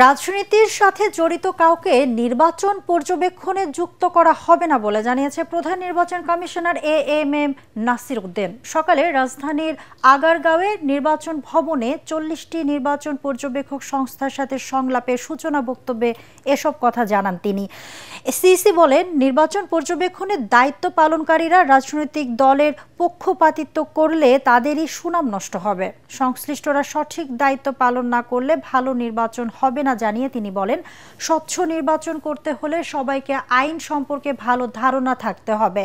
রাজনীতির সাথে জড়িত কাউকে নির্বাচন পর্যবেক্ষণে যুক্ত করা হবে না বলে জানিয়েছে প্রধান নির্বাচন কমিশনার এএমএম নাসির উদ্দিন। সকালে রাজধানীর আগারগাঁওয়ে নির্বাচন ভবনে 40টি নির্বাচন পর্যবেক্ষক সংস্থার সাথে সংলাপের সূচনা বক্তব্যে এসব কথা জানান তিনি। সিইসি বলেন, নির্বাচন পর্যবেক্ষণের দায়িত্ব পালনকারীরা রাজনৈতিক দলের পক্ষপাতিত্ব করলে তাদেরই সুনাম নষ্ট হবে। সংশ্লিষ্টরা সঠিক দায়িত্ব পালন না করলে ভালো নির্বাচন হবে না জানিয়ে তিনি বলেন, স্বচ্ছ নির্বাচন করতে হলে সবাইকে আইন সম্পর্কে ভালো ধারণা থাকতে হবে।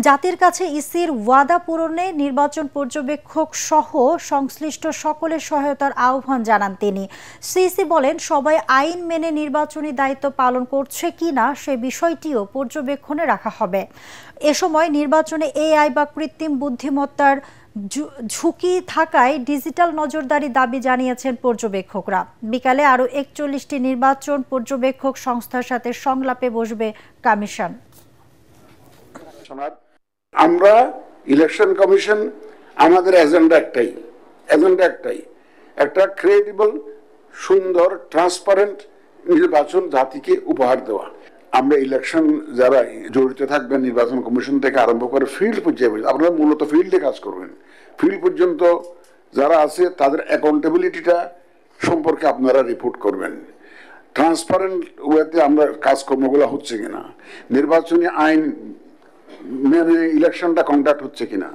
জাতির কাছে ইসির ওয়াদা পূরণে নির্বাচন পর্যবেক্ষক সহ সংশ্লিষ্ট সকলের সহায়তার আহ্বান জানান তিনি। সিইসি বলেন, সবাই আইন মেনে নির্বাচনী দায়িত্ব পালন করছে কিনা সে বিষয়টিও পর্যবেক্ষণে রাখা হবে। এ সময় নির্বাচনে এআই বা কৃত্রিম বুদ্ধিমত্তার ঝুঁকি থাকায় ডিজিটাল নজরদারি দাবি জানিয়েছেন পর্যবেক্ষকরা। বিকালে আরও 41টি নির্বাচন পর্যবেক্ষক সংস্থার সাথে সংলাপে বসবে কমিশন। আমরা ইলেকশন কমিশন, আমাদের এজেন্ডা একটাই, একটা ক্রেডিবল, সুন্দর, ট্রান্সপারেন্ট নির্বাচন জাতিকে উপহার দেওয়া। আমরা ইলেকশন যারা জড়িত থাকবেন, নির্বাচন কমিশন থেকে আরম্ভ করে ফিল্ড পর্যায়ে, আপনারা মূলত ফিল্ডে কাজ করবেন। ফিল্ড পর্যন্ত যারা আছে তাদের অ্যাকাউন্টেবিলিটিটা সম্পর্কে আপনারা রিপোর্ট করবেন। ট্রান্সপারেন্ট ওয়েতে আমরা কাজকর্মগুলো হচ্ছে কিনা, নির্বাচনী আইন মেনে ইলেকশনটা কন্ডাক্ট হচ্ছে কিনা।